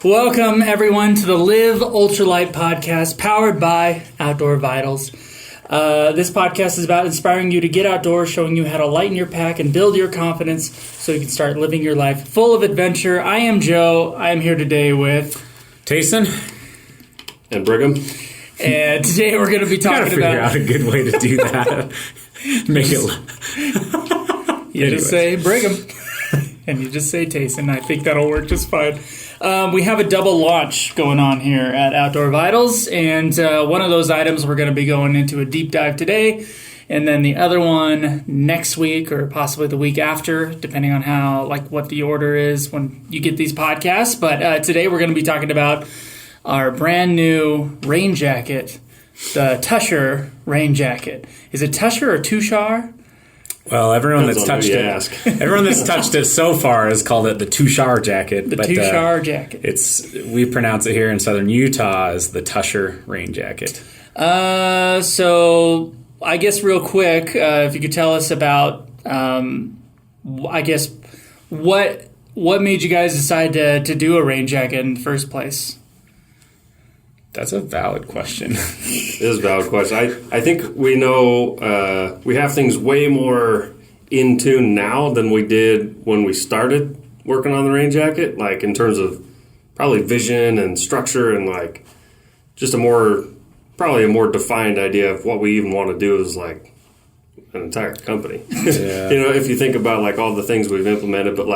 Welcome, everyone, to the Live Ultralight Podcast, powered by Outdoor Vitals. This podcast is about inspiring you to get outdoors, showing you how to lighten your pack and build your confidence so you can start living your life full of adventure. I am Joe. I am here today with Tayson and Brigham. And today we're going to be talking figure out a good way to do that. Make it. You just say Brigham, and you just say Tayson. I think that'll work just fine. We have a double launch going on here at Outdoor Vitals, and one of those items we're going to be going into a deep dive today, and then the other one next week or possibly the week after, depending on how what the order is when you get these podcasts. But today we're going to be talking about our brand new rain jacket, the Tushar Rain Jacket. Is it Tushar or Tushar? Well, everyone that's touched it so far has called it the Tushar Jacket. The Tushar Jacket. We pronounce it here in southern Utah as the Tushar Rain Jacket. So I guess real quick, if you could tell us about, I guess, what made you guys decide to do a rain jacket in the first place? That's a valid question. It is a valid question. I think we know we have things way more in tune now than we did when we started working on the rain jacket, like in terms of probably vision and structure and just probably a more defined idea of what we even want to do as an entire company. Yeah. If you think about all the things we've implemented, but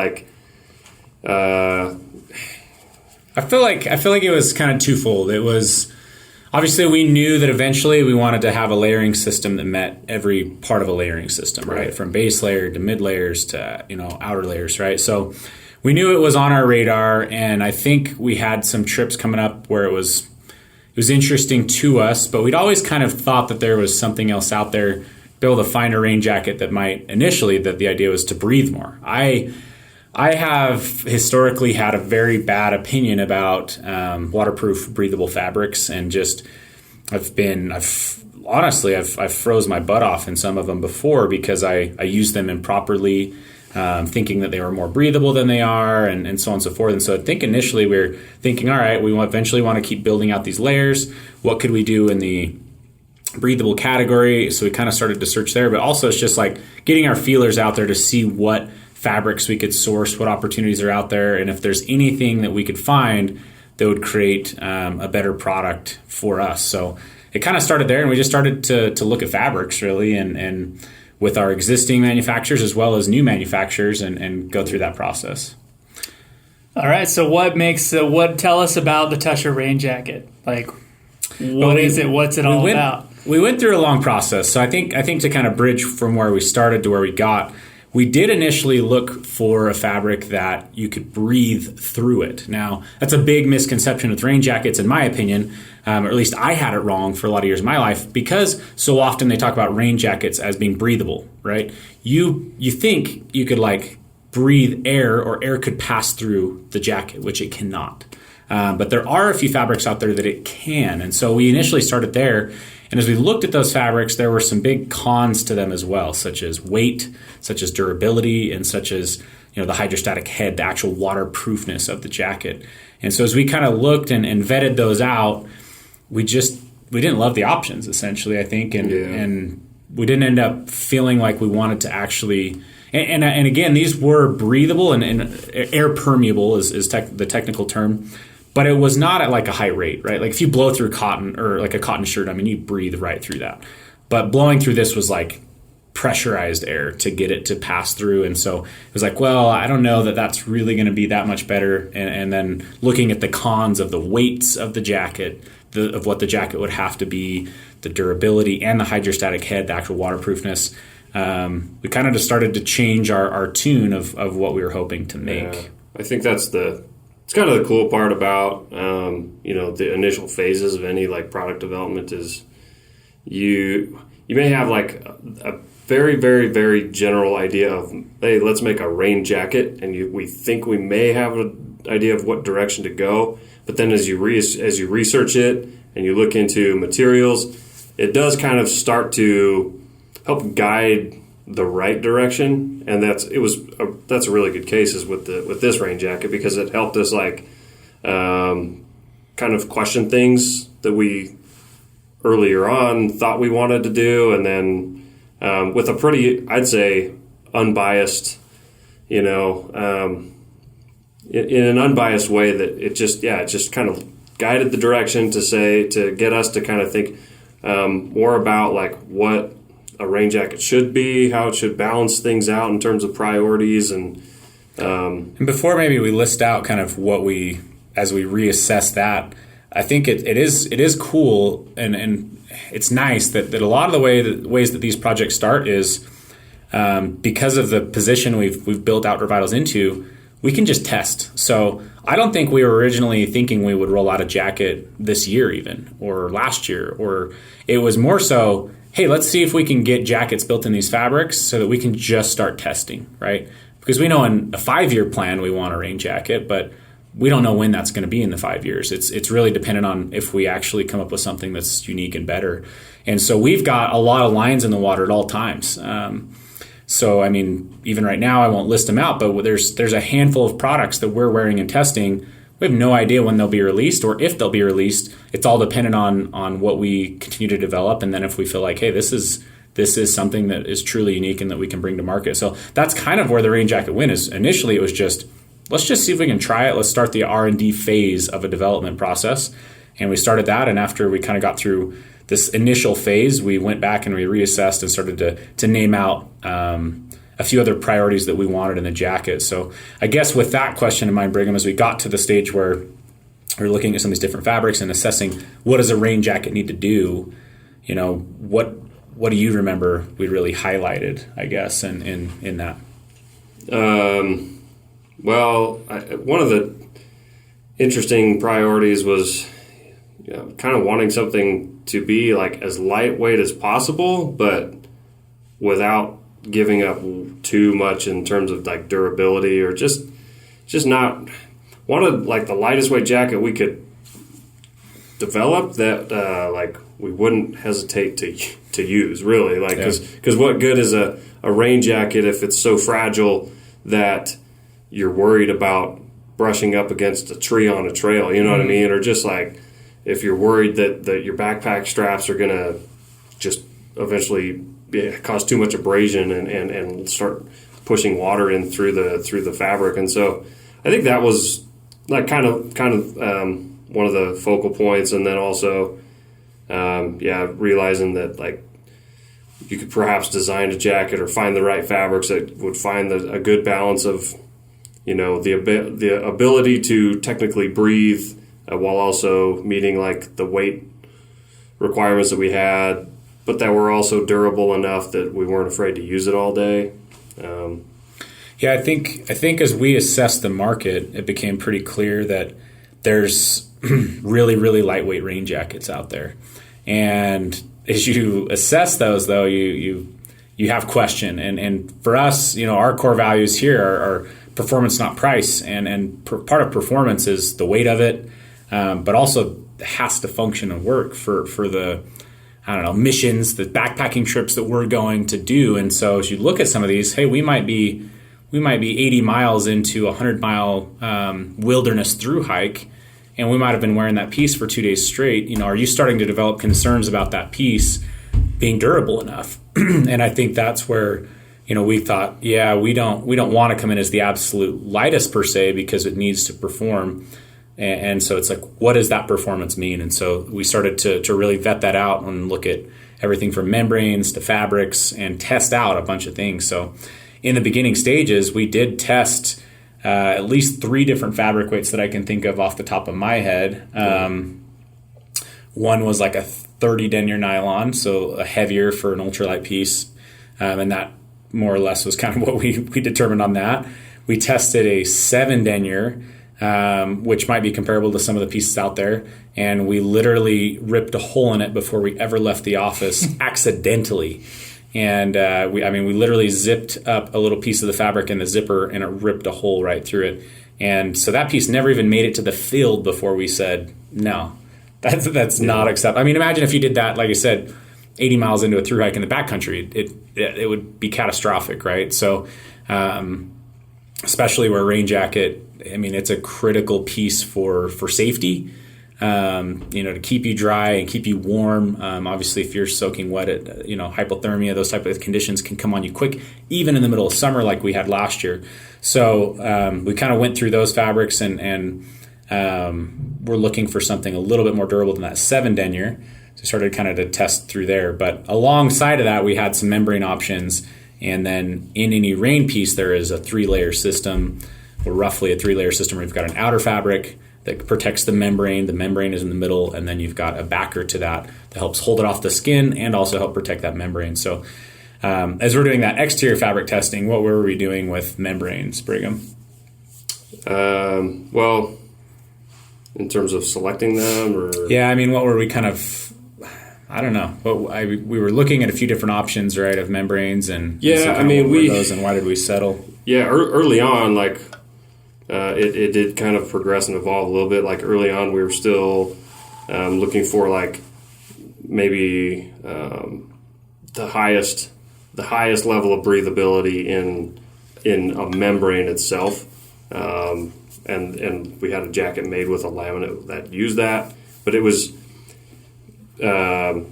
I feel like it was kind of twofold. It was obviously we knew that eventually we wanted to have a layering system that met every part of a layering system, right? From base layer to mid layers to outer layers, right? So we knew it was on our radar, and I think we had some trips coming up where it was interesting to us, but we'd always kind of thought that there was something else out there, be able to find a rain jacket that the idea was to breathe more. I have historically had a very bad opinion about waterproof, breathable fabrics, and I've froze my butt off in some of them before because I used them improperly, thinking that they were more breathable than they are, and so on and so forth. And so I think initially we were thinking, all right, we eventually want to keep building out these layers. What could we do in the breathable category? So we kind of started to search there, but also it's just getting our feelers out there to see what fabrics we could source, what opportunities are out there, and if there's anything that we could find that would create a better product for us. So it kind of started there, and we just started to look at fabrics really, and with our existing manufacturers as well as new manufacturers, and go through that process. All right. So tell us about the Tushar Rain Jacket. What is it? What's it all about? We went through a long process. So I think to kind of bridge from where we started to where we got, we did initially look for a fabric that you could breathe through it. Now, that's a big misconception with rain jackets, in my opinion, or at least I had it wrong for a lot of years of my life, because so often they talk about rain jackets as being breathable, right? You think you could breathe air, or air could pass through the jacket, which it cannot. But there are a few fabrics out there that it can. And so we initially started there. And as we looked at those fabrics, there were some big cons to them as well, such as weight, such as durability, and such as the hydrostatic head, the actual waterproofness of the jacket. And so as we kind of looked and vetted those out, we didn't love the options, essentially, I think. And we didn't end up feeling like we wanted to actually... And again, these were breathable and air permeable is the technical term. But it was not at a high rate, right? If you blow through cotton or a cotton shirt, you breathe right through that. But blowing through this was pressurized air to get it to pass through. And so it was well, I don't know that that's really going to be that much better. And then looking at the cons of the weights of the jacket, of what the jacket would have to be, the durability and the hydrostatic head, the actual waterproofness, we kind of just started to change our tune of what we were hoping to make. Yeah, I think it's kind of the cool part about, the initial phases of any product development is you may have a very, very, very general idea of, hey, let's make a rain jacket. And we think we may have an idea of what direction to go. But then as you research it and you look into materials, it does kind of start to help guide the right direction, and that's a really good case is with this rain jacket, because it helped us kind of question things that we earlier on thought we wanted to do, and then with a pretty, I'd say, unbiased, in an unbiased way, that it just kind of guided the direction to get us to kind of think more about like what a rain jacket should be, how it should balance things out in terms of priorities, and before maybe we list out kind of what as we reassess that, I think it is cool and it's nice that a lot of the ways that these projects start is because of the position we've built Outdoor Vitals into, we can just test. So I don't think we were originally thinking we would roll out a jacket this year even, or last year, or it was more so, hey, let's see if we can get jackets built in these fabrics so that we can just start testing, right? Because we know in a 5-year plan we want a rain jacket, but we don't know when that's going to be in the 5 years. It's really dependent on if we actually come up with something that's unique and better. And so we've got a lot of lines in the water at all times. So, I mean, even right now, I won't list them out, but there's a handful of products that we're wearing and testing. We have no idea when they'll be released or if they'll be released. It's all dependent on what we continue to develop, and then if we feel like, hey, this is something that is truly unique and that we can bring to market. So that's kind of where the rain jacket went. Is initially it was just, let's just see if we can try it. Let's start the R&D phase of a development process. And we started that, and after we kind of got through this initial phase, we went back and we reassessed and started to name out a few other priorities that we wanted in the jacket. So I guess with that question in mind, Brigham, as we got to the stage where we're looking at some of these different fabrics and assessing what does a rain jacket need to do, what do you remember we really highlighted, I guess, in that? One of the interesting priorities was kind of wanting something to be like as lightweight as possible, but without giving up too much in terms of like durability, or just not wanted like the lightest weight jacket we could develop that like we wouldn't hesitate to use, really, like because what good is a rain jacket if it's so fragile that you're worried about brushing up against a tree on a trail, you know what I mean? Or just like if you're worried that your backpack straps are going to just eventually cause too much abrasion and start pushing water in through the fabric. And so I think that was like kind of one of the focal points. And then also, realizing that like you could perhaps design a jacket or find the right fabrics that would find a good balance of, the ability to technically breathe while also meeting like the weight requirements that we had, but that were also durable enough that we weren't afraid to use it all day. I think as we assessed the market, it became pretty clear that there's really, really lightweight rain jackets out there. And as you assess those, though, you have question. And for us, our core values here are performance, not price. And part of performance is the weight of it, but also has to function and work for the, missions, the backpacking trips that we're going to do. And so as you look at some of these, hey, we might be 80 miles into a 100-mile wilderness through hike, and we might have been wearing that piece for 2 days straight. Are you starting to develop concerns about that piece being durable enough? And I think that's where, we thought, we don't want to come in as the absolute lightest per se, because it needs to perform. And so it's like, what does that performance mean? And so we started to really vet that out and look at everything from membranes to fabrics and test out a bunch of things. So in the beginning stages, we did test at least 3 different fabric weights that I can think of off the top of my head. One was like a 30 denier nylon, so a heavier for an ultralight piece. And that more or less was kind of what we determined on that. We tested a 7 denier, which might be comparable to some of the pieces out there. And we literally ripped a hole in it before we ever left the office accidentally. And we literally zipped up a little piece of the fabric in the zipper, and it ripped a hole right through it. And so that piece never even made it to the field before we said, no, that's not acceptable. I mean, imagine if you did that, like I said, 80 miles into a thru hike in the backcountry, it would be catastrophic, right? So especially where a rain jacket I mean, it's a critical piece for safety, to keep you dry and keep you warm. Obviously, if you're soaking wet, hypothermia, those type of conditions can come on you quick, even in the middle of summer like we had last year. So we kind of went through those fabrics and we're looking for something a little bit more durable than that 7 denier. So we started kind of to test through there. But alongside of that, we had some membrane options. And then in any rain piece, there is a 3-layer system, or roughly a 3-layer system where you've got an outer fabric that protects the membrane. The membrane is in the middle, and then you've got a backer to that helps hold it off the skin and also help protect that membrane. So as we're doing that exterior fabric testing, what were we doing with membranes, Brigham? Well, in terms of selecting them, or yeah, I mean, what were we kind of? I don't know. We were looking at a few different options, right, of membranes, and those, and why did we settle? Yeah, early on, like it did kind of progress and evolve a little bit. Like early on, we were still looking for like maybe the highest level of breathability in a membrane itself, and we had a jacket made with a laminate that used that, but it used a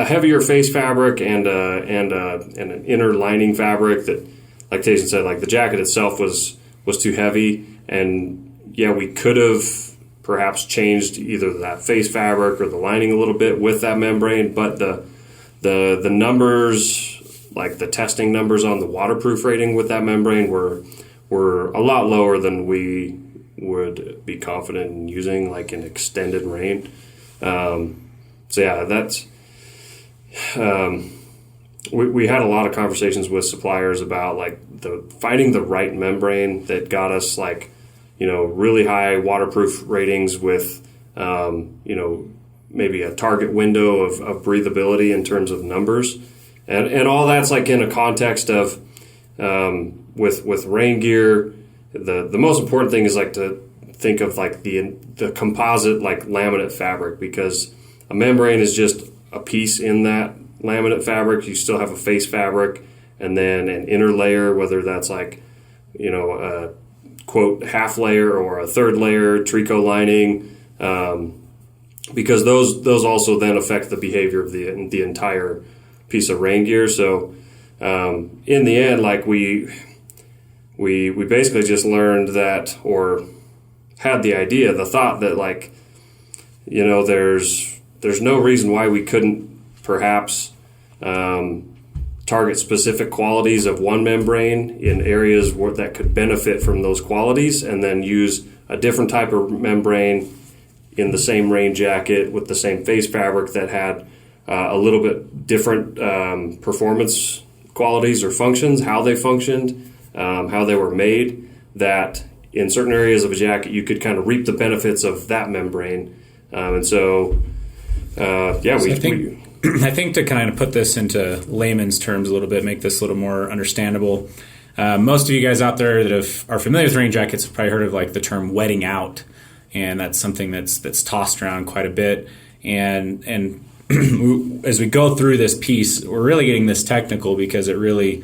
heavier face fabric and an inner lining fabric that, like Tayson said, like the jacket itself was too heavy, and yeah, we could have perhaps changed either that face fabric or the lining a little bit with that membrane, but the numbers, like the testing numbers on the waterproof rating with that membrane were a lot lower than we would be confident in using like in extended rain. So yeah, that's we had a lot of conversations with suppliers about like finding the right membrane that got us like, really high waterproof ratings with, maybe a target window of breathability in terms of numbers. And all that's like in a context of, with rain gear, the most important thing is like to think of like the composite like laminate fabric, because a membrane is just a piece in that laminate fabric. You still have a face fabric and then an inner layer, whether that's like, a quote half layer or a third layer tricot lining, because those also then affect the behavior of the entire piece of rain gear. So in the end, like we basically just learned that, or had the thought that like, there's no reason why we couldn't perhaps target specific qualities of one membrane in areas that could benefit from those qualities, and then use a different type of membrane in the same rain jacket with the same face fabric that had a little bit different performance qualities or functions, how they functioned, how they were made, that in certain areas of a jacket you could kind of reap the benefits of that membrane. I think to kind of put this into layman's terms a little bit, make this a little more understandable, most of you guys out there that are familiar with rain jackets have probably heard of like the term wetting out, and that's something that's tossed around quite a bit. And as we go through this piece, we're really getting this technical because it really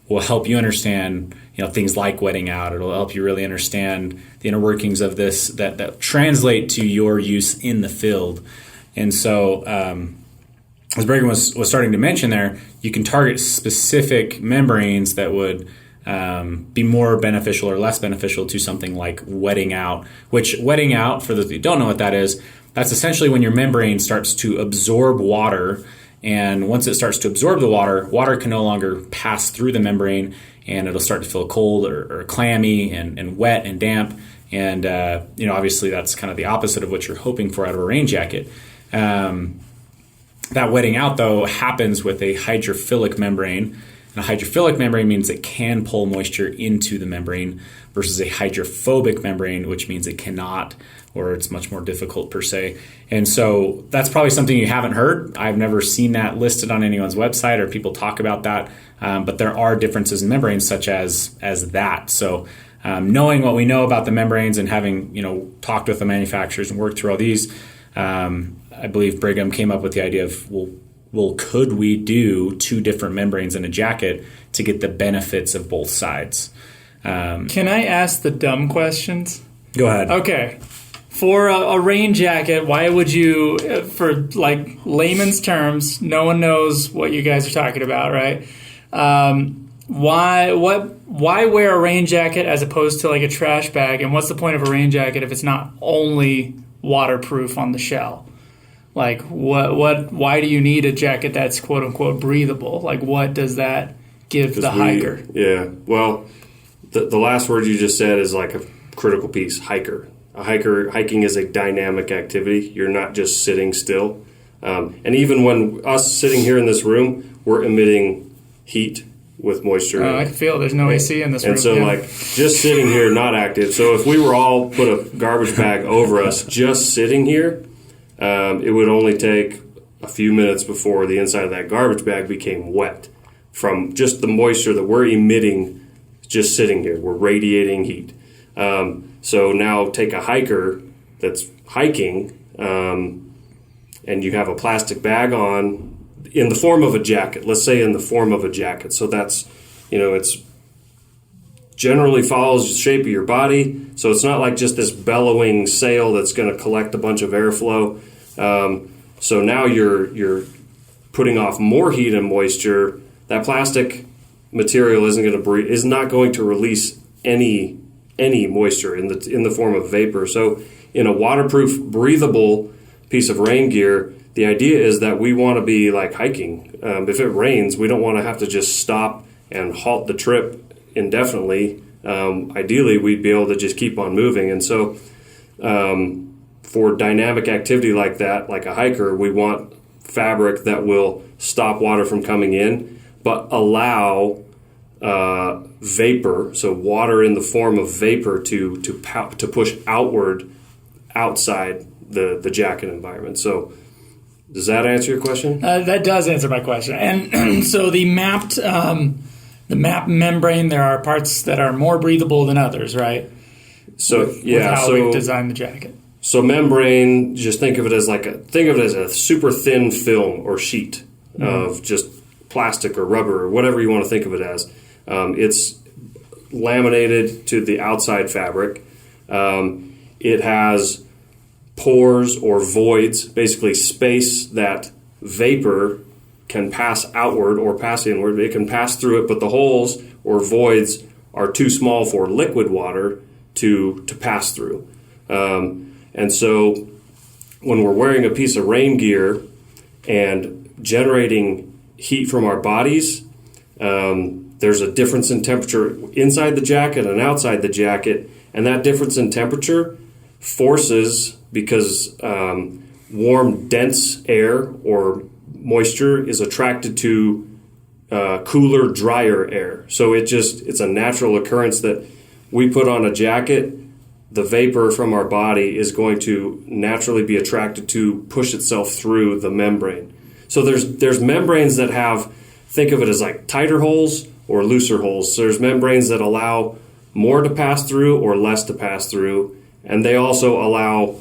will help you understand, things like wetting out. It'll help you really understand the inner workings of this that translate to your use in the field. And so, as Brigham was starting to mention there, you can target specific membranes that would be more beneficial or less beneficial to something like wetting out, which wetting out, for those who don't know what that is, that's essentially when your membrane starts to absorb water. And once it starts to absorb the water can no longer pass through the membrane, and it'll start to feel cold or clammy and wet and damp. And, obviously that's kind of the opposite of what you're hoping for out of a rain jacket. That wetting out, though, happens with a hydrophilic membrane. And a hydrophilic membrane means it can pull moisture into the membrane, versus a hydrophobic membrane, which means it cannot, or it's much more difficult per se. And so that's probably something you haven't heard. I've never seen that listed on anyone's website or people talk about that. But there are differences in membranes such as that. So knowing what we know about the membranes and having talked with the manufacturers and worked through all these, I believe Brigham came up with the idea of, well, well, could we do 2 different membranes in a jacket to get the benefits of both sides? Can I ask the dumb questions? Go ahead. Okay. For a rain jacket, why would you, for like layman's terms, no one knows what you guys are talking about, right? Why wear a rain jacket as opposed to like a trash bag? And what's the point of a rain jacket if it's not only waterproof on the shell? Like why do you need a jacket that's quote unquote breathable? Like what does that give the hiker? Yeah. Well, the last word you just said is like a critical piece, hiker. Hiking is a dynamic activity. You're not just sitting still. And even when us sitting here in this room, we're emitting heat with moisture. I can feel there's no AC in this room. And so like just sitting here, not active. So if we were all put a garbage bag over us just sitting here, it would only take a few minutes before the inside of that garbage bag became wet from just the moisture that we're emitting just sitting here. We're radiating heat. So now take a hiker that's hiking, and you have a plastic bag on in the form of a jacket. Let's say in the form of a jacket. So that's, it's generally follows the shape of your body. So it's not like just this bellowing sail that's going to collect a bunch of airflow. So now you're putting off more heat and moisture. That plastic material is not going to release any moisture in the form of vapor. So in a waterproof, breathable piece of rain gear, the idea is that we want to be like hiking. If it rains, we don't want to have to just stop and halt the trip indefinitely. Ideally, we'd be able to just keep on moving. And so for dynamic activity like that, like a hiker, we want fabric that will stop water from coming in, but allow vapor, so water in the form of vapor to push outward outside the jacket environment. So does that answer your question? That does answer my question. And so the mapped membrane, there are parts that are more breathable than others, right? So with how we designed the jacket. So membrane, just think of it as a super thin film or sheet of just plastic or rubber or whatever you want to think of it as. It's laminated to the outside fabric. It has pores or voids, basically space that vapor can pass outward or pass inward. It can pass through it, but the holes or voids are too small for liquid water to pass through. And so when we're wearing a piece of rain gear and generating heat from our bodies, there's a difference in temperature inside the jacket and outside the jacket, and that difference in temperature forces, because warm, dense air or moisture is attracted to cooler, drier air. So it's a natural occurrence that we put on a jacket, the vapor from our body is going to naturally be attracted to push itself through the membrane. So there's membranes that have, think of it as like tighter holes or looser holes. So there's membranes that allow more to pass through or less to pass through, and they also allow,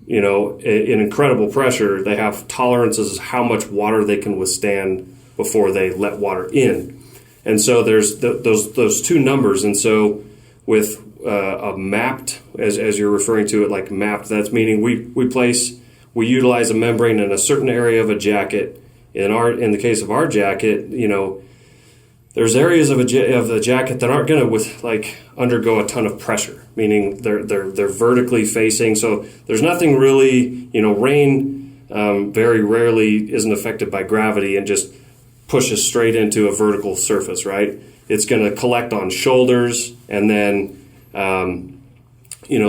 in incredible pressure. They have tolerances of how much water they can withstand before they let water in. And so there's those two numbers. And so with a mapped, as you're referring to it, like mapped, that's meaning we utilize a membrane in a certain area of a jacket. In the case of our jacket, there's areas of the jacket that aren't going to undergo a ton of pressure, meaning they're vertically facing. So there's nothing really, rain very rarely isn't affected by gravity and just pushes straight into a vertical surface, right? It's going to collect on shoulders, and then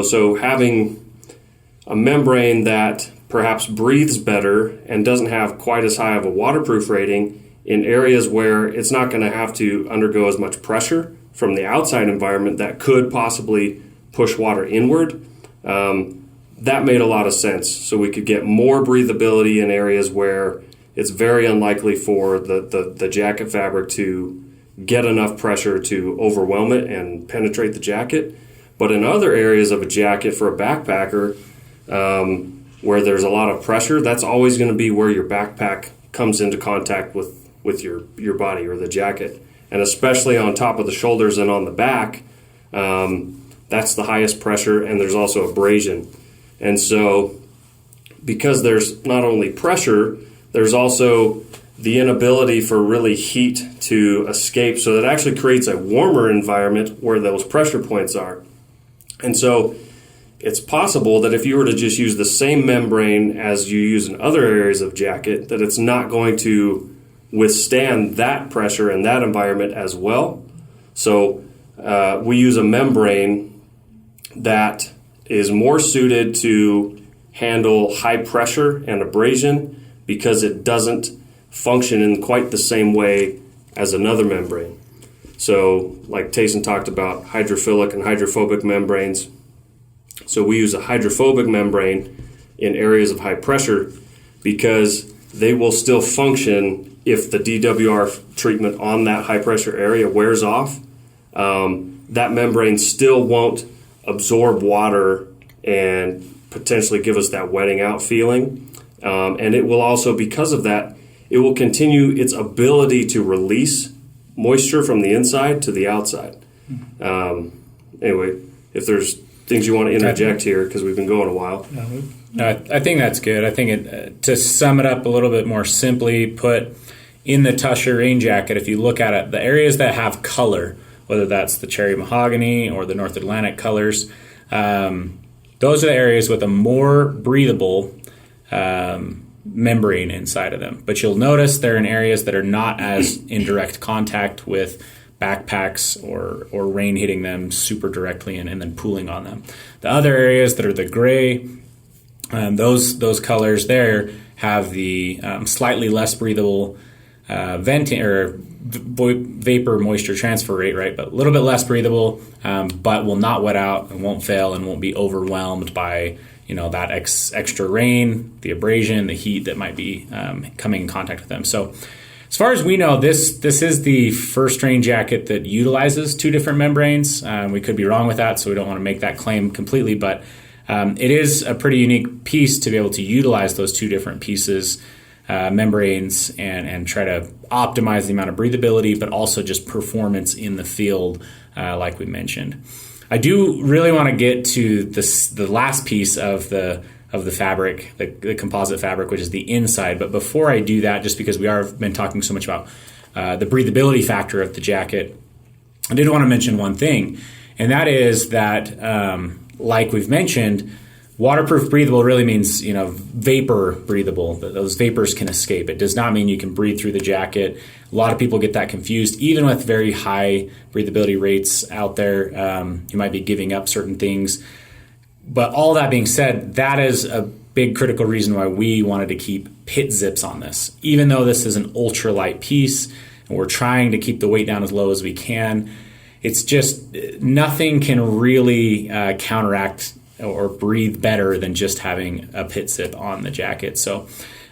so having a membrane that perhaps breathes better and doesn't have quite as high of a waterproof rating in areas where it's not going to have to undergo as much pressure from the outside environment that could possibly push water inward, that made a lot of sense. So we could get more breathability in areas where it's very unlikely for the jacket fabric to get enough pressure to overwhelm it and penetrate the jacket. But in other areas of a jacket for a backpacker, where there's a lot of pressure, that's always going to be where your backpack comes into contact with your body or the jacket. And especially on top of the shoulders and on the back, that's the highest pressure, and there's also abrasion. And so because there's not only pressure, there's also the inability for really heat to escape. So it actually creates a warmer environment where those pressure points are. And so it's possible that if you were to just use the same membrane as you use in other areas of jacket, that it's not going to withstand that pressure and that environment as well. So we use a membrane that is more suited to handle high pressure and abrasion because it doesn't function in quite the same way as another membrane. So like Tayson talked about hydrophilic and hydrophobic membranes. So we use a hydrophobic membrane in areas of high pressure because they will still function if the DWR treatment on that high pressure area wears off. That membrane still won't absorb water and potentially give us that wetting out feeling. And it will also, because of that, it will continue its ability to release moisture from the inside to the outside. Anyway, if there's things you want to interject here, because we've been going a while. I think that's good. I think to sum it up a little bit more simply put, in the Tushar Rain Jacket, if you look at it, the areas that have color, whether that's the cherry mahogany or the North Atlantic colors, those are the areas with a more breathable membrane inside of them. But you'll notice they're in areas that are not as in direct contact with backpacks or rain hitting them super directly and then pooling on them. The other areas that are the gray, those colors there have the slightly less breathable vapor moisture transfer rate, right? But a little bit less breathable, but will not wet out and won't fail and won't be overwhelmed by that extra rain, the abrasion, the heat that might be coming in contact with them. So as far as we know, this is the first rain jacket that utilizes two different membranes. We could be wrong with that, so we don't want to make that claim completely, but it is a pretty unique piece to be able to utilize those two different pieces, membranes, and try to optimize the amount of breathability, but also just performance in the field, like we mentioned. I do really want to get to the last piece of the fabric, the composite fabric, which is the inside. But before I do that, just because we have been talking so much about the breathability factor of the jacket, I did want to mention one thing, and that is that, like we've mentioned, waterproof breathable really means, vapor breathable, that those vapors can escape. It does not mean you can breathe through the jacket. A lot of people get that confused. Even with very high breathability rates out there, you might be giving up certain things. But all that being said, that is a big critical reason why we wanted to keep pit zips on this. Even though this is an ultralight piece and we're trying to keep the weight down as low as we can, it's just nothing can really counteract or breathe better than just having a pit zip on the jacket. So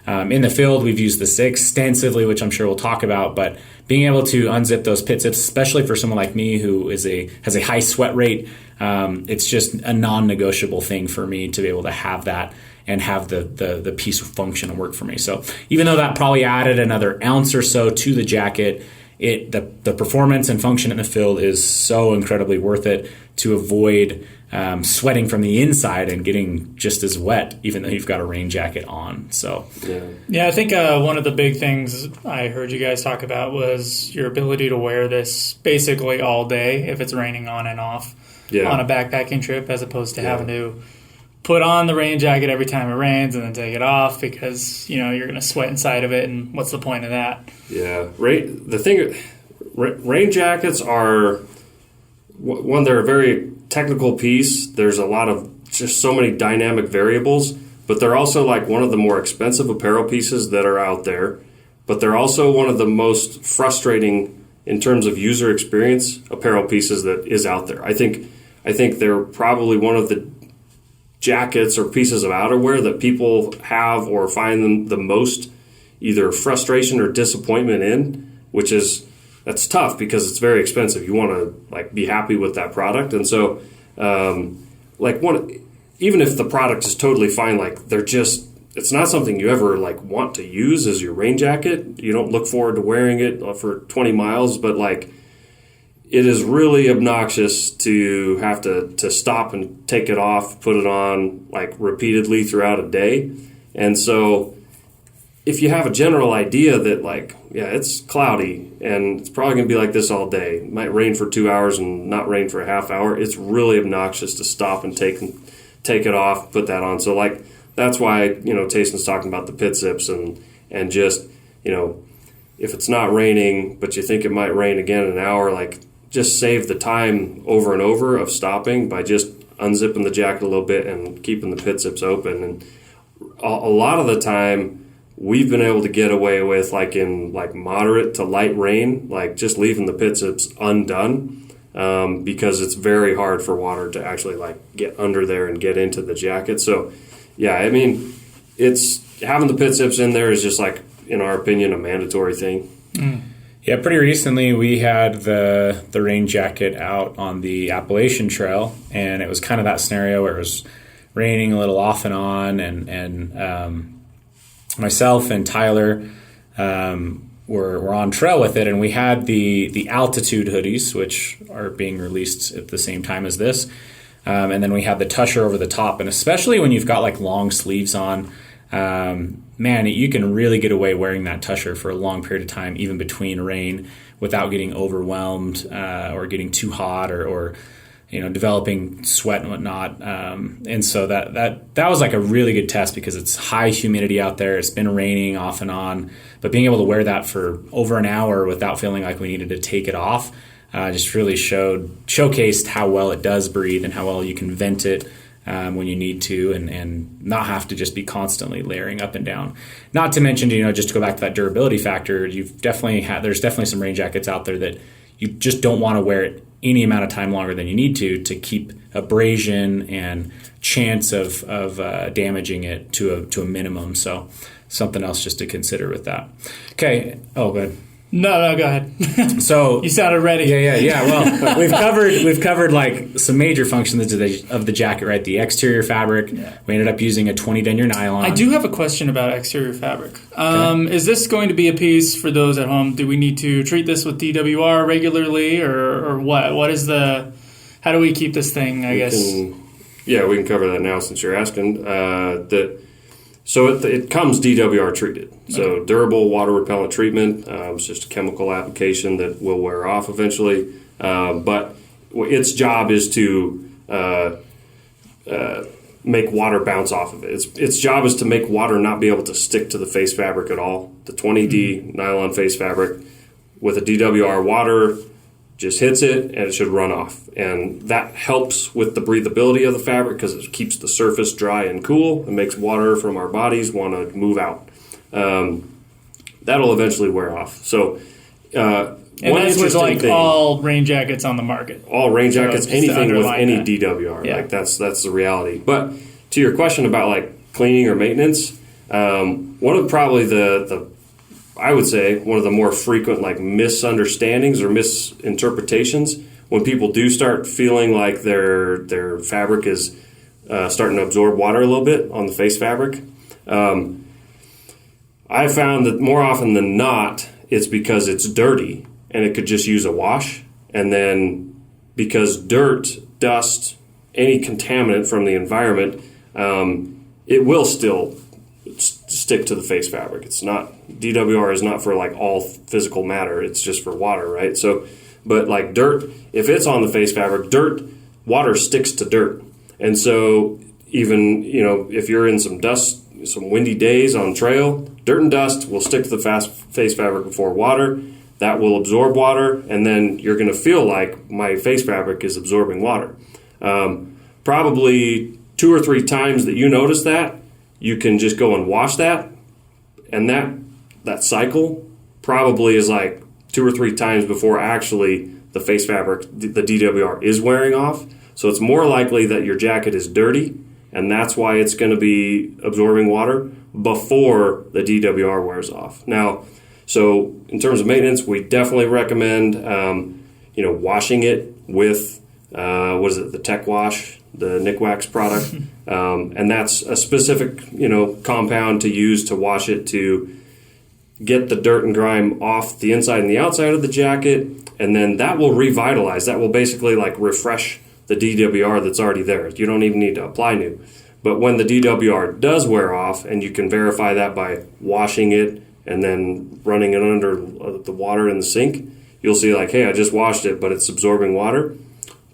in the field, we've used this extensively, which I'm sure we'll talk about, but being able to unzip those pit zips, especially for someone like me who has a high sweat rate, it's just a non-negotiable thing for me to be able to have that and have the piece function and work for me. So even though that probably added another ounce or so to the jacket, the performance and function in the field is so incredibly worth it to avoid sweating from the inside and getting just as wet, even though you've got a rain jacket on. So yeah, I think one of the big things I heard you guys talk about was your ability to wear this basically all day if it's raining on and off on a backpacking trip, as opposed to having to put on the rain jacket every time it rains and then take it off because you're going to sweat inside of it, and what's the point of that? Yeah, rain jackets are one. They're a very technical piece. There's a lot of just so many dynamic variables, but they're also like one of the more expensive apparel pieces that are out there. But they're also one of the most frustrating in terms of user experience apparel pieces that is out there. I think they're probably one of the jackets or pieces of outerwear that people have or find them the most either frustration or disappointment in, that's tough because it's very expensive. You want to be happy with that product, and so even if the product is totally fine, it's not something you ever like want to use as your rain jacket. You don't look forward to wearing it for 20 miles, but like it is really obnoxious to have to stop and take it off, put it on like repeatedly throughout a day. And so if you have a general idea that like, yeah, it's cloudy and it's probably going to be like this all day, it might rain for 2 hours and not rain for a half hour, it's really obnoxious to stop and take it off, put that on. So like, that's why, Tayson's talking about the pit zips and just, if it's not raining, but you think it might rain again in an hour, like just save the time over and over of stopping by just unzipping the jacket a little bit and keeping the pit zips open. And a lot of the time we've been able to get away with like in like moderate to light rain, like just leaving the pit zips undone because it's very hard for water to actually like get under there and get into the jacket. So yeah, I mean, it's having the pit zips in there is just like, in our opinion, a mandatory thing. Mm. Yeah, pretty recently we had the rain jacket out on the Appalachian Trail, and it was kind of that scenario where it was raining a little off and on, and myself and Tyler were on trail with it, and we had the altitude hoodies, which are being released at the same time as this. And then we have the Tushar over the top. And especially when you've got like long sleeves on, man, you can really get away wearing that Tushar for a long period of time, even between rain, without getting overwhelmed or getting too hot or developing sweat and whatnot. And so that was like a really good test because it's high humidity out there. It's been raining off and on. But being able to wear that for over an hour without feeling like we needed to take it off just really showcased how well it does breathe and how well you can vent it when you need to and not have to just be constantly layering up and down. Not to mention, just to go back to that durability factor, there's definitely some rain jackets out there that you just don't want to wear it any amount of time longer than you need to keep abrasion and chance of damaging it to a minimum. So something else just to consider with that. Okay. Oh, good. No, go ahead. So you sounded ready. Yeah. Well, we've covered like some major functions of the jacket, right? The exterior fabric. Yeah. We ended up using a 20 denier nylon. I do have a question about exterior fabric. Okay. Is this going to be a piece for those at home? Do we need to treat this with DWR regularly, or what? What is how do we keep this thing? We can cover that now since you're asking. So it comes DWR treated. So durable water repellent treatment. It's just a chemical application that will wear off eventually. But its job is to make water bounce off of it. Its job is to make water not be able to stick to the face fabric at all. The 20D nylon face fabric with a DWR water just hits it and it should run off. And that helps with the breathability of the fabric because it keeps the surface dry and cool and makes water from our bodies want to move out. That'll eventually wear off. So, and that's with like all rain jackets on the market. All rain jackets, anything with any DWR. Yeah. Like that's the reality. But to your question about like cleaning or maintenance, one of probably I would say one of the more frequent like misunderstandings or misinterpretations when people do start feeling like their fabric is starting to absorb water a little bit on the face fabric. I found that more often than not, it's because it's dirty and it could just use a wash. And then because dirt, dust, any contaminant from the environment, it will still stick to the face fabric. It's not, DWR is not for like all physical matter. It's just for water, right? So, but like dirt, if it's on the face fabric, water sticks to dirt. And so even, if you're in some dust, some windy days on trail, dirt and dust will stick to the face fabric before water. That will absorb water, and then you're going to feel like my face fabric is absorbing water. Probably 2 or 3 times that you notice that, you can just go and wash that, and that cycle probably is like 2 or 3 times before actually the face fabric, the DWR, is wearing off. So it's more likely that your jacket is dirty, and that's why it's going to be absorbing water before the DWR wears off. Now, so in terms of maintenance, we definitely recommend, washing it with, the Tech Wash, the Nikwax product, and that's a specific compound to use to wash it to get the dirt and grime off the inside and the outside of the jacket, and then that will revitalize. That will basically like refresh the DWR that's already there. You don't even need to apply new. But when the DWR does wear off, and you can verify that by washing it and then running it under the water in the sink, you'll see like, hey, I just washed it, but it's absorbing water.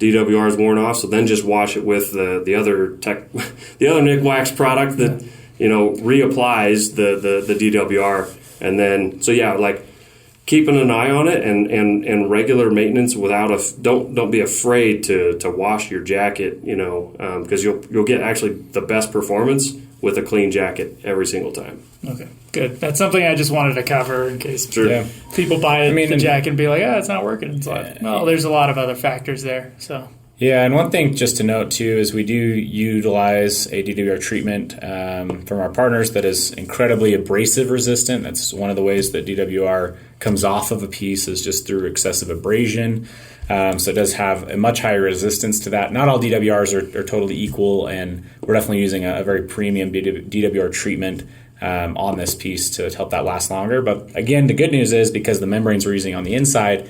DWR is worn off, so then just wash it with the other Nikwax product that reapplies the DWR, and then like keeping an eye on it and regular maintenance don't be afraid to wash your jacket, because you'll get actually the best performance with a clean jacket every single time. Okay, good. That's something I just wanted to cover in case people buy the jacket and be like, it's not working. It's like, well, there's a lot of other factors there. So yeah, and one thing just to note too is we do utilize a DWR treatment from our partners that is incredibly abrasive resistant. That's one of the ways that DWR comes off of a piece is just through excessive abrasion. So it does have a much higher resistance to that. Not all DWRs are totally equal, and we're definitely using a very premium DWR treatment on this piece to help that last longer. But again, the good news is because the membranes we're using on the inside,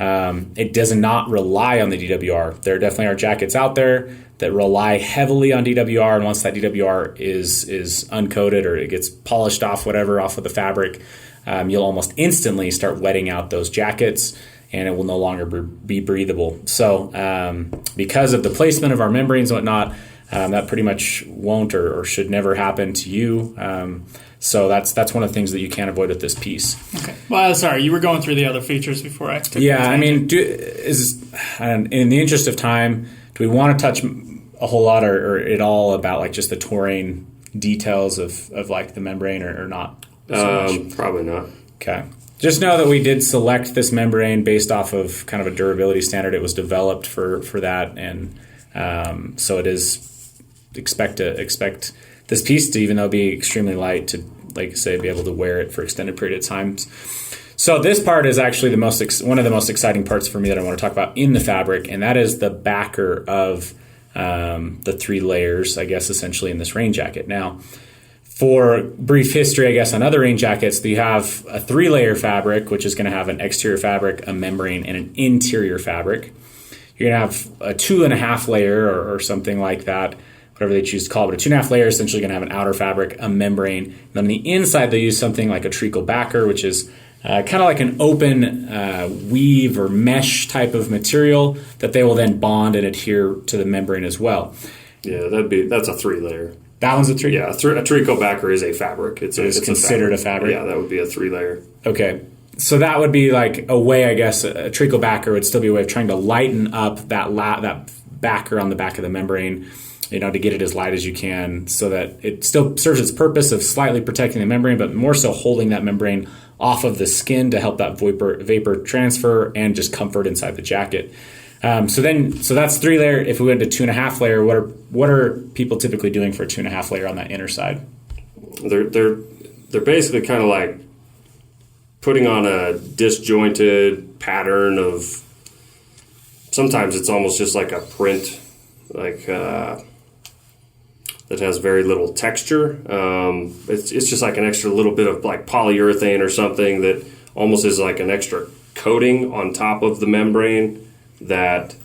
it does not rely on the DWR. There definitely are jackets out there that rely heavily on DWR, and once that DWR is uncoated or it gets polished off of the fabric, you'll almost instantly start wetting out those jackets, and it will no longer be breathable. So because of the placement of our membranes and whatnot, that pretty much won't or should never happen to you. So that's one of the things that you can't avoid with this piece. Okay. Well, sorry, you were going through the other features before I took I mean, in the interest of time, do we want to touch a whole lot or at all about like just the terrain details of like the membrane or not so much? Probably not. Okay. Just know that we did select this membrane based off of kind of a durability standard. It was developed for that, and so it is expect this piece to, even though be extremely light, to, like I say, be able to wear it for extended period of times. So this part is actually one of the most exciting parts for me that I want to talk about in the fabric, and that is the backer of the 3 layers, I guess, essentially in this rain jacket. Now, for brief history, I guess, on other rain jackets, you have a 3-layer fabric, which is going to have an exterior fabric, a membrane, and an interior fabric. You're going to have a 2.5 layer or something like that, whatever they choose to call it, but a 2.5 layer is essentially going to have an outer fabric, a membrane. And on the inside, they use something like a treacle backer, which is kind of like an open weave or mesh type of material that they will then bond and adhere to the membrane as well. Yeah, that's a 3-layer. That one's a 3? Yeah, a treacle backer is a fabric. It's considered a fabric? Yeah, that would be a 3-layer. Okay. So that would be like a way, I guess, a treacle backer would still be a way of trying to lighten up that backer on the back of the membrane, to get it as light as you can so that it still serves its purpose of slightly protecting the membrane, but more so holding that membrane off of the skin to help that vapor transfer and just comfort inside the jacket. So that's 3-layer. If we went to 2.5 layer, what are people typically doing for a 2.5 layer on that inner side? They're basically kind of like putting on a disjointed pattern of. Sometimes it's almost just like a print, like that has very little texture. It's just like an extra little bit of like polyurethane or something that almost is like an extra coating on top of the membrane that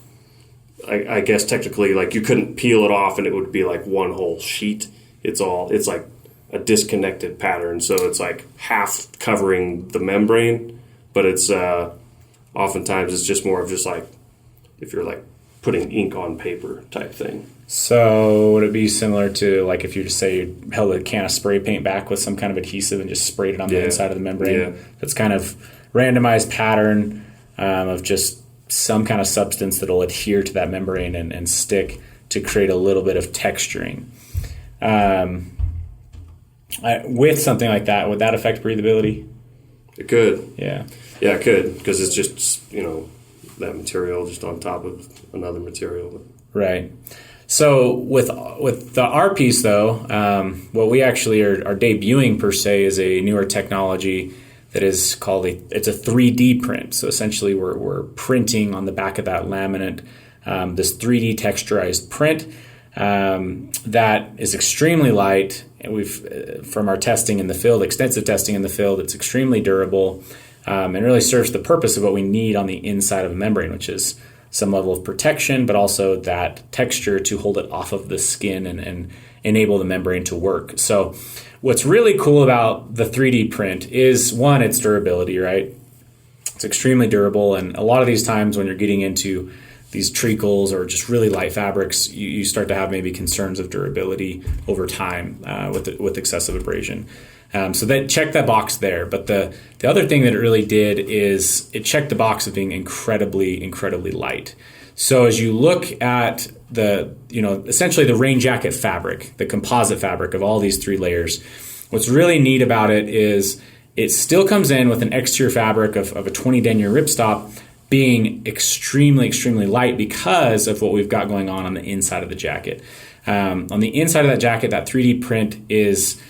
I guess technically like you couldn't peel it off and it would be like one whole sheet. It's like a disconnected pattern, so it's like half covering the membrane, but it's oftentimes it's just more of just like if you're like putting ink on paper type thing. So would it be similar to like if you just say you held a can of spray paint back with some kind of adhesive and just sprayed it on the inside of the membrane? Yeah. That's kind of randomized pattern of just some kind of substance that will adhere to that membrane and stick to create a little bit of texturing. With something like that, would that affect breathability? It could. Yeah, it could, because it's just, that material just on top of another material. Right. So with our piece, though, what we actually are debuting per se is a newer technology that is called it's a 3D print. So essentially we're printing on the back of that laminate this 3D texturized print. that is extremely light. And we've, from our testing in the field, extensive testing in the field, it's extremely durable and really serves the purpose of what we need on the inside of a membrane, which is some level of protection, but also that texture to hold it off of the skin and enable the membrane to work. So what's really cool about the 3D print is, one, its durability, right? It's extremely durable, and a lot of these times when you're getting into these treacles or just really light fabrics, you start to have maybe concerns of durability over time with excessive abrasion. So that checked that box there. But the other thing that it really did is it checked the box of being incredibly, incredibly light. So as you look at essentially the rain jacket fabric, the composite fabric of all these 3 layers, what's really neat about it is it still comes in with an exterior fabric of a 20 denier ripstop being extremely, extremely light because of what we've got going on the inside of the jacket. On the inside of that jacket, that 3D print is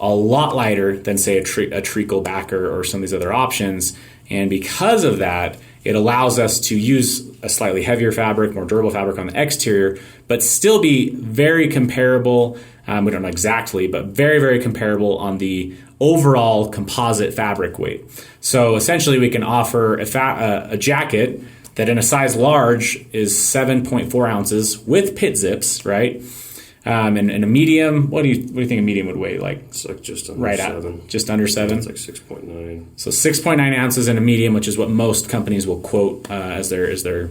a lot lighter than, say, a treacle backer or some of these other options. And because of that, it allows us to use a slightly heavier fabric, more durable fabric on the exterior, but still be very comparable. We don't know exactly, but very, very comparable on the overall composite fabric weight. So essentially we can offer a jacket that in a size large is 7.4 ounces with pit zips, right? And a medium, what do you think a medium would weigh? Like it's like just under 7. Just under 7? It's like 6.9. So 6.9 ounces in a medium, which is what most companies will quote as their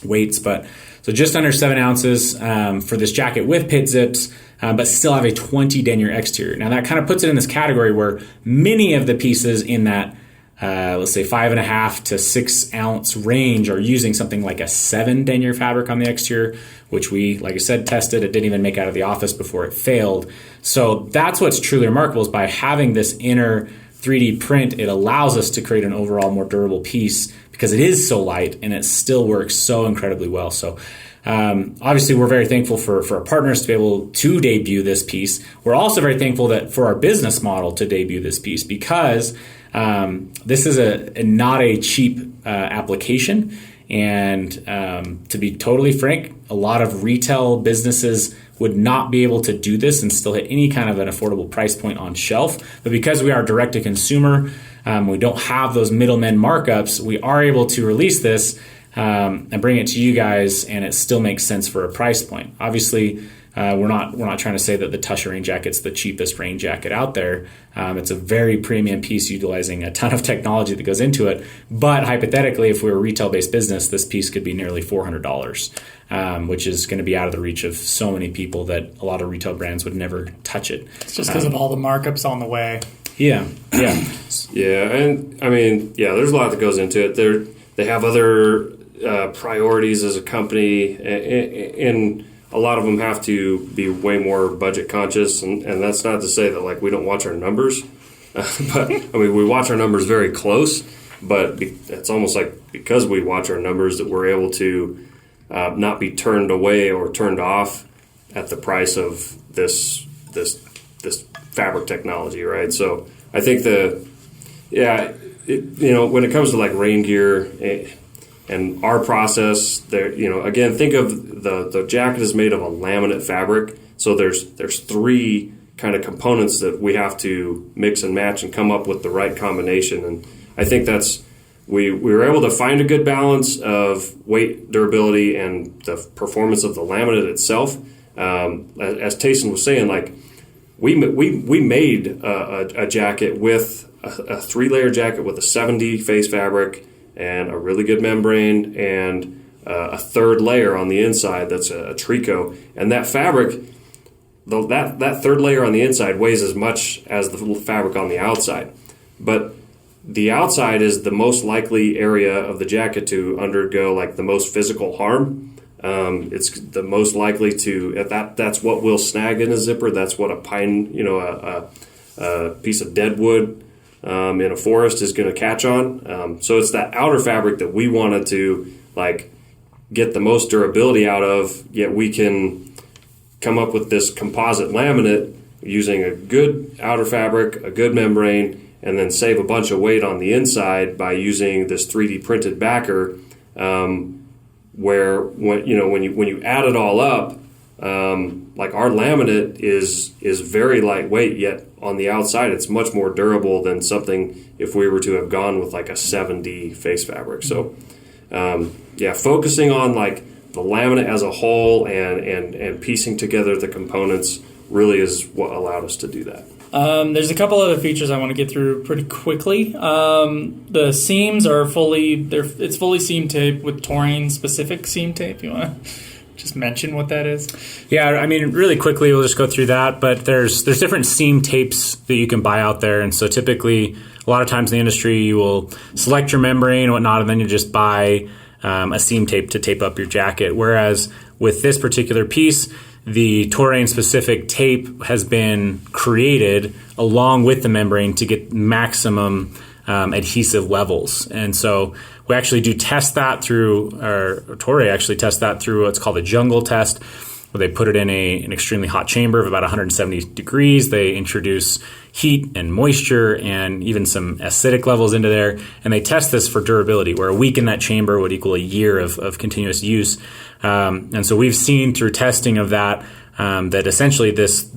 weights. But so just under 7 ounces for this jacket with pit zips, but still have a 20 denier exterior. Now that kind of puts it in this category where many of the pieces in that let's say 5.5 to 6 ounce range are using something like a 7 denier fabric on the exterior, which we, like I said, tested. It didn't even make out of the office before it failed. So that's what's truly remarkable, is by having this inner 3D print, it allows us to create an overall more durable piece because it is so light and it still works so incredibly well. So obviously we're very thankful for our partners to be able to debut this piece. We're also very thankful that for our business model to debut this piece, because this is not a cheap application. And to be totally frank, a lot of retail businesses would not be able to do this and still hit any kind of an affordable price point on shelf. But because we are direct to consumer, we don't have those middlemen markups, we are able to release this and bring it to you guys, and it still makes sense for a price point. Obviously, we're not trying to say that the Tushar Rain Jacket's the cheapest rain jacket out there. It's a very premium piece utilizing a ton of technology that goes into it. But hypothetically, if we were a retail-based business, this piece could be nearly $400, which is going to be out of the reach of so many people that a lot of retail brands would never touch it. It's just because of all the markups on the way. Yeah. Yeah, and I mean, there's a lot that goes into it. They have other priorities as a company, and a lot of them have to be way more budget conscious, and that's not to say that like we don't watch our numbers, but I mean we watch our numbers very close. But it's almost like because we watch our numbers that we're able to not be turned away or turned off at the price of this fabric technology, right? So I think when it comes to like rain gear. And our process, there, again, think of the jacket is made of a laminate fabric. So there's 3 kind of components that we have to mix and match and come up with the right combination. And I think we were able to find a good balance of weight, durability, and the performance of the laminate itself. As Tayson was saying, like we made a jacket with a 3-layer jacket with a 7D face fabric and a really good membrane, and a 3rd layer on the inside that's a trico. And that fabric, that 3rd layer on the inside weighs as much as the fabric on the outside. But the outside is the most likely area of the jacket to undergo like the most physical harm. It's the most likely to, that's what will snag in a zipper. That's what a pine, a piece of dead wood in a forest is going to catch on. So it's that outer fabric that we wanted to like get the most durability out of, yet we can come up with this composite laminate using a good outer fabric, a good membrane, and then save a bunch of weight on the inside by using this 3D printed backer, where when you add it all up, like our laminate is very lightweight, yet on the outside it's much more durable than something if we were to have gone with like a 7D face fabric. So focusing on like the laminate as a whole and piecing together the components really is what allowed us to do that. There's a couple other features I want to get through pretty quickly. The seams are it's fully seam tape with taurine specific seam tape. You want to just mention what that is? Yeah, I mean, really quickly, we'll just go through that. But there's different seam tapes that you can buy out there. And so typically, a lot of times in the industry, you will select your membrane and whatnot, and then you just buy a seam tape to tape up your jacket. Whereas with this particular piece, the taurine-specific tape has been created along with the membrane to get maximum adhesive levels. And so we actually do test that through, or Torrey actually tests that through what's called a jungle test, where they put it in an extremely hot chamber of about 170 degrees. They introduce heat and moisture and even some acidic levels into there. And they test this for durability, where a week in that chamber would equal a year of continuous use. And so we've seen through testing of that, that essentially this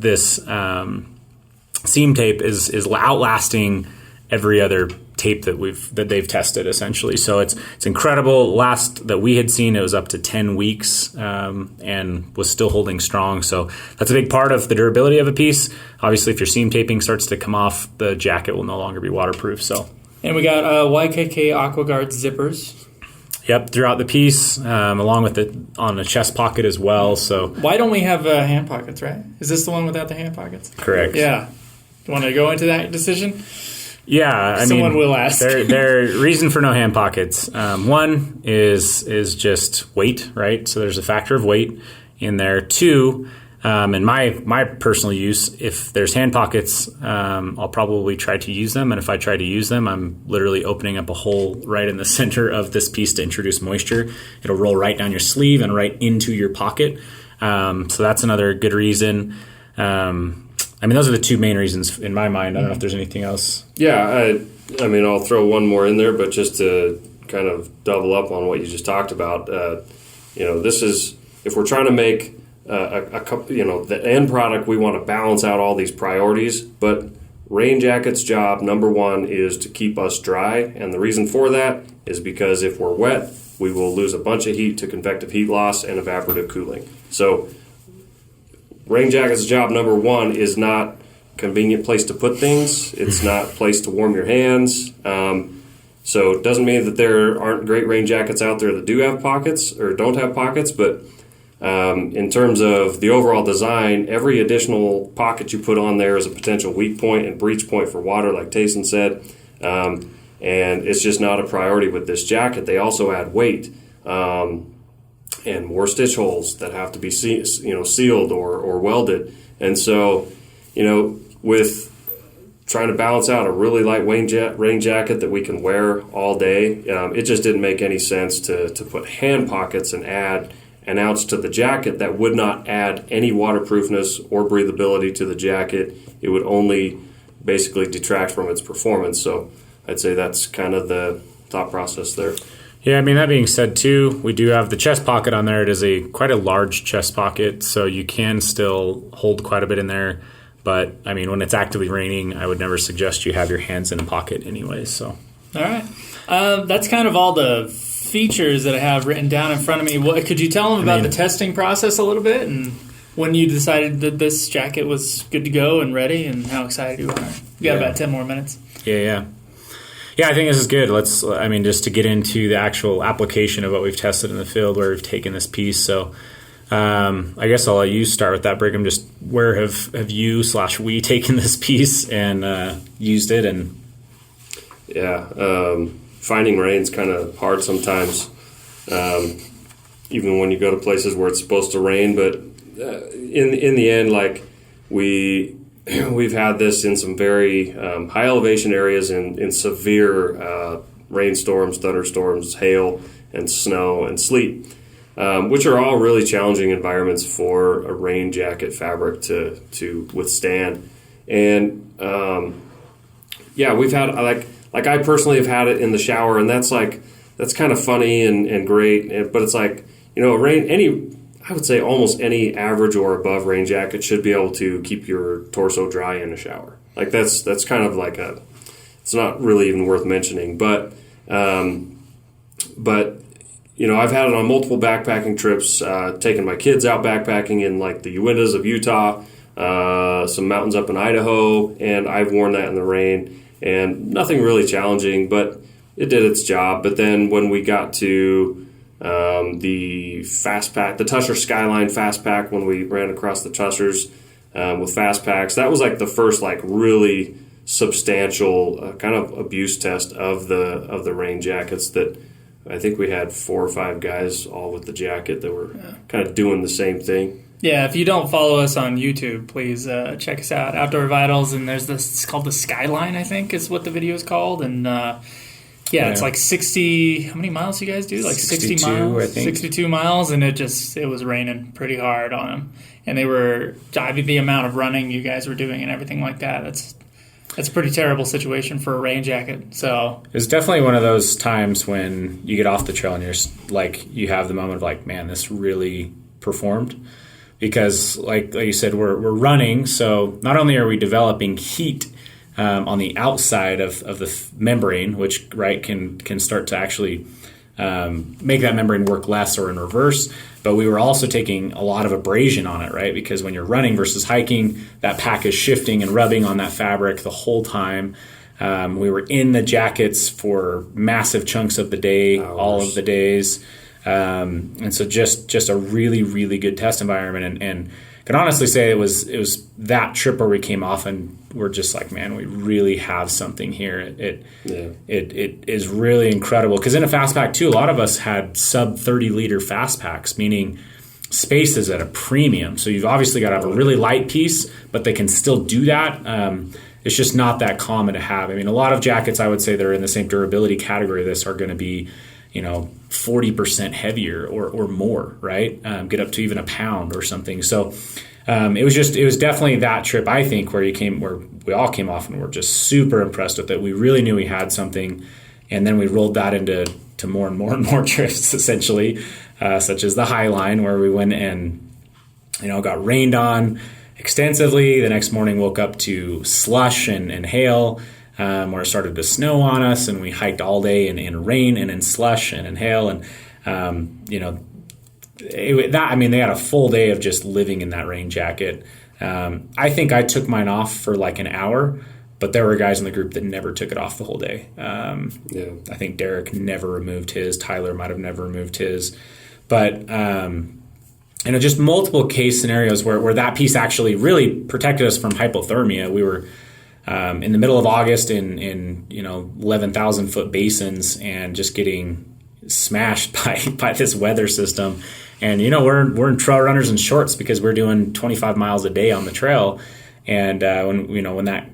seam tape is outlasting every other tape that they've tested, essentially. So it's incredible. Last that we had seen, it was up to 10 weeks and was still holding strong. So that's a big part of the durability of a piece. Obviously, if your seam taping starts to come off, the jacket will no longer be waterproof. So, and we got YKK AquaGuard zippers. Yep, throughout the piece, along with it on the chest pocket as well. So why don't we have hand pockets, right? Is this the one without the hand pockets? Correct. Yeah. You want to go into that decision? Yeah, Someone will ask. Their reason for no hand pockets. One is just weight, right? So there's a factor of weight in there. Two, in my personal use, if there's hand pockets, I'll probably try to use them. And if I try to use them, I'm literally opening up a hole right in the center of this piece to introduce moisture. It'll roll right down your sleeve and right into your pocket. So that's another good reason. I mean, those are the two main reasons in my mind. I don't know if there's anything else. Yeah, I mean, I'll throw one more in there, but just to kind of double up on what you just talked about, this is, if we're trying to make the end product, we want to balance out all these priorities, but Rain Jacket's job, number one, is to keep us dry, and the reason for that is because if we're wet, we will lose a bunch of heat to convective heat loss and evaporative cooling. So Rain Jacket's job, number one, is not convenient place to put things. It's not a place to warm your hands. So it doesn't mean that there aren't great rain jackets out there that do have pockets or don't have pockets, but in terms of the overall design, every additional pocket you put on there is a potential weak point and breach point for water, like Tayson said. And it's just not a priority with this jacket. They also add weight. And more stitch holes that have to be sealed or welded. And so, with trying to balance out a really light rain jacket that we can wear all day, it just didn't make any sense to put hand pockets and add an ounce to the jacket that would not add any waterproofness or breathability to the jacket. It would only basically detract from its performance. So I'd say that's kind of the thought process there. Yeah, I mean, that being said, too, we do have the chest pocket on there. It is quite a large chest pocket, so you can still hold quite a bit in there. But, I mean, when it's actively raining, I would never suggest you have your hands in a pocket anyways. So, all right. That's kind of all the features that I have written down in front of me. Could you tell them about the testing process a little bit and when you decided that this jacket was good to go and ready and how excited you are? You got about 10 more minutes. Yeah, I think this is good. Just to get into the actual application of what we've tested in the field where we've taken this piece. So I guess I'll let you start with that, Brigham. Just where have you/we taken this piece and used it? And finding rain's kind of hard sometimes, even when you go to places where it's supposed to rain. But in the end, we've had this in some very high elevation areas in severe rainstorms, thunderstorms, hail, and snow and sleet, which are all really challenging environments for a rain jacket fabric to withstand. And we've had like I personally have had it in the shower, and that's kind of funny and great. But it's like, I would say almost any average or above rain jacket should be able to keep your torso dry in a shower. Like that's kind of like it's not really even worth mentioning, but you know, I've had it on multiple backpacking trips, taking my kids out backpacking in like the Uintas of Utah, some mountains up in Idaho, and I've worn that in the rain, and nothing really challenging, but it did its job. But then when we got to the fast pack, the Tushar Skyline fast pack, when we ran across the Tushars with fast packs, that was like the first like really substantial kind of abuse test of the rain jackets. That I think we had 4 or 5 guys all with the jacket that were kind of doing the same thing. Yeah, if you don't follow us on YouTube, please check us out, Outdoor Vitals, and there's this, it's called the Skyline, I think is what the video is called, and it's like 60, how many miles you guys do? Like 60 miles? I think. 62 miles, and it was raining pretty hard on them. And they were, the amount of running you guys were doing and everything like that, that's a pretty terrible situation for a rain jacket. So it's definitely one of those times when you get off the trail and you're like, you have the moment of like, man, this really performed. Because like you said, we're running, so not only are we developing heat on the outside of the membrane, which can start to actually make that membrane work less or in reverse, but we were also taking a lot of abrasion on it, right? Because when you're running versus hiking, that pack is shifting and rubbing on that fabric the whole time. We were in the jackets for massive chunks of the day, all of the days. And so just a really, really good test environment, and can honestly say it was that trip where we came off and we're just like, man, we really have something here. It is really incredible, because in a fast pack too, a lot of us had sub 30 liter fast packs, meaning space is at a premium. So you've obviously got to have a really light piece, but they can still do that. It's just not that common to have. I mean, a lot of jackets, I would say, that are in the same durability category of this are going to be, 40% heavier or more, right? Get up to even a pound or something. So it was definitely that trip, I think, where we all came off and were just super impressed with it. We really knew we had something, and then we rolled that into more and more and more trips, essentially, such as the Highline, where we went and got rained on extensively. The next morning woke up to slush and hail. Where it started to snow on us, and we hiked all day in rain and in slush and in hail, and they had a full day of just living in that rain jacket. I think I took mine off for like an hour, but there were guys in the group that never took it off the whole day. I think Derek never removed his. Tyler might have never removed his, but just multiple case scenarios where that piece actually really protected us from hypothermia. We were in the middle of August in 11,000 foot basins and just getting smashed by this weather system. And we're in trail runners and shorts because we're doing 25 miles a day on the trail. And when that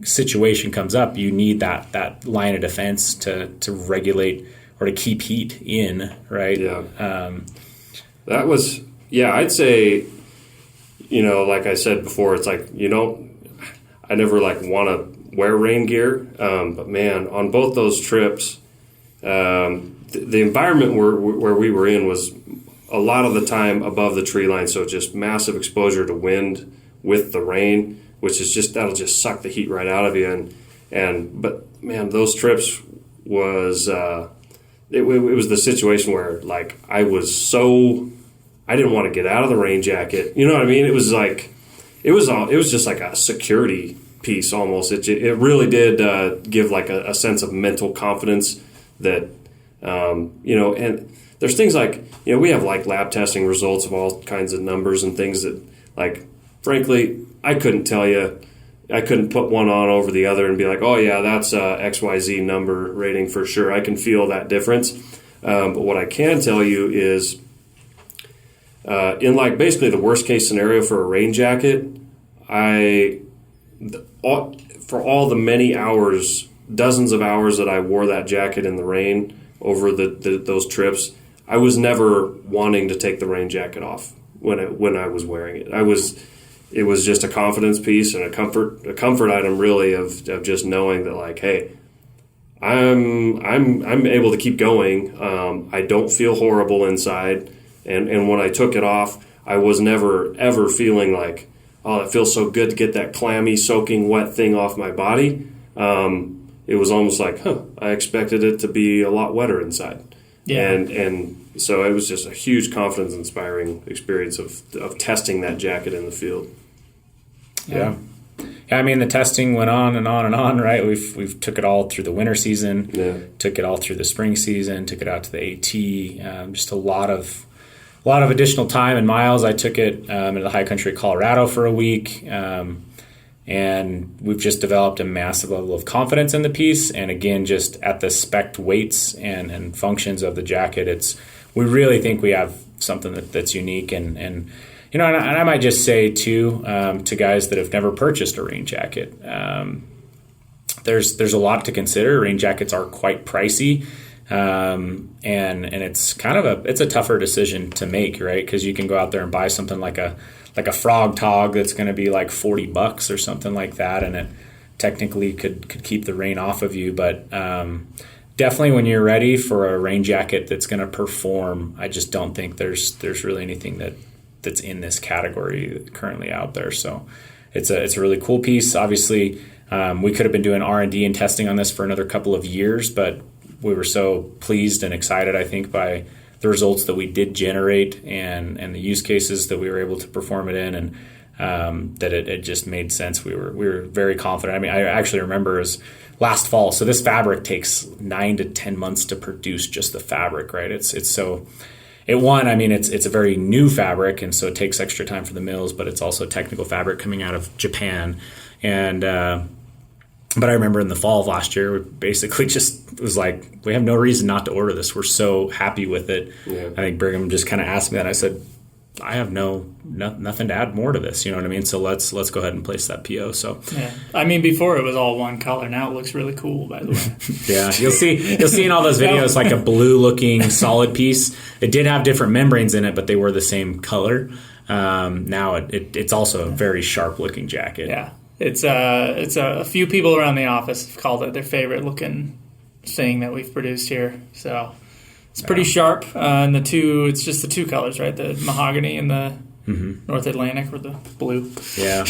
situation comes up, you need that line of defense to regulate or to keep heat in, right? Yeah. I'd say, like I said before, it's like I never want to wear rain gear, but man, on both those trips, the environment where we were in was a lot of the time above the tree line, so just massive exposure to wind with the rain, which is that'll just suck the heat right out of you. But man, those trips was it was the situation where I didn't want to get out of the rain jacket. You know what I mean? It was like. It was just like a security piece almost. It really did give a sense of mental confidence that, and there's things like, we have lab testing results of all kinds of numbers and things that frankly, I couldn't tell you. I couldn't put one on over the other and be like, oh yeah, that's XYZ number rating for sure. I can feel that difference. But what I can tell you is, in basically the worst case scenario for a rain jacket, for all the many hours, dozens of hours that I wore that jacket in the rain over those trips, I was never wanting to take the rain jacket off when I was wearing it. It was just a confidence piece and a comfort item really of just knowing that hey, I'm able to keep going. I don't feel horrible inside. And when I took it off, I was never, ever feeling like, oh, it feels so good to get that clammy, soaking wet thing off my body. It was almost like, I expected it to be a lot wetter inside. Yeah. And so it was just a huge confidence-inspiring experience of testing that jacket in the field. Yeah. I mean, the testing went on and on and on, right? We've took it all through the winter season, took it all through the spring season, took it out to the AT, just a lot of additional time and miles. I took it into the high country of Colorado for a week, and we've just developed a massive level of confidence in the piece. And again, just at the spec weights and functions of the jacket, we really think we have something that's unique. And you know, and I might just say too, to guys that have never purchased a rain jacket, there's a lot to consider. Rain jackets are quite pricey. And it's kind of it's a tougher decision to make, right? Because you can go out there and buy something like a frog tog that's going to be like $40 or something like that, and it technically could keep the rain off of you. But definitely, when you're ready for a rain jacket that's going to perform, I just don't think there's really anything that's in this category currently out there. So it's a really cool piece. Obviously, we could have been doing R&D and testing on this for another couple of years, but we were so pleased and excited, I think, by the results that we did generate and the use cases that we were able to perform it in, and that it just made sense. We were very confident. I mean, I actually remember as last fall. So this fabric takes 9 to 10 months to produce just the fabric, right? It's a very new fabric, and so it takes extra time for the mills, but it's also technical fabric coming out of Japan. And but I remember in the fall of last year, we basically just was like, we have no reason not to order this. We're so happy with it. Yeah. I think Brigham just kind of asked me that. I said, I have nothing to add more to this. You know what I mean? So let's go ahead and place that PO. So yeah, I mean, before it was all one color. Now it looks really cool, by the way. Yeah, you'll see in all those videos like a blue looking solid piece. It did have different membranes in it, but they were the same color. Now it's also a very sharp looking jacket. Yeah. It's a few people around the office have called it their favorite looking thing that we've produced here. So it's pretty sharp. And it's just the two colors, right? The mahogany and the North Atlantic, or the blue. Yeah,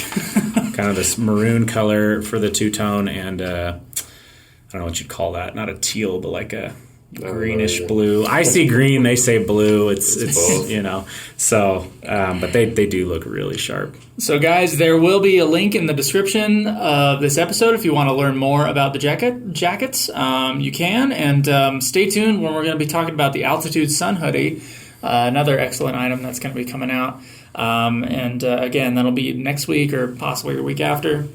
kind of this maroon color for the two-tone, and I don't know what you'd call that. Not a teal, but like a greenish blue. I see green, they say blue. It's both. You know. So, but they do look really sharp. So, guys, there will be a link in the description of this episode if you want to learn more about the jackets. You can, and stay tuned when we're going to be talking about the Altitude Sun Hoodie, another excellent item that's going to be coming out. Again, that'll be next week or possibly the week after.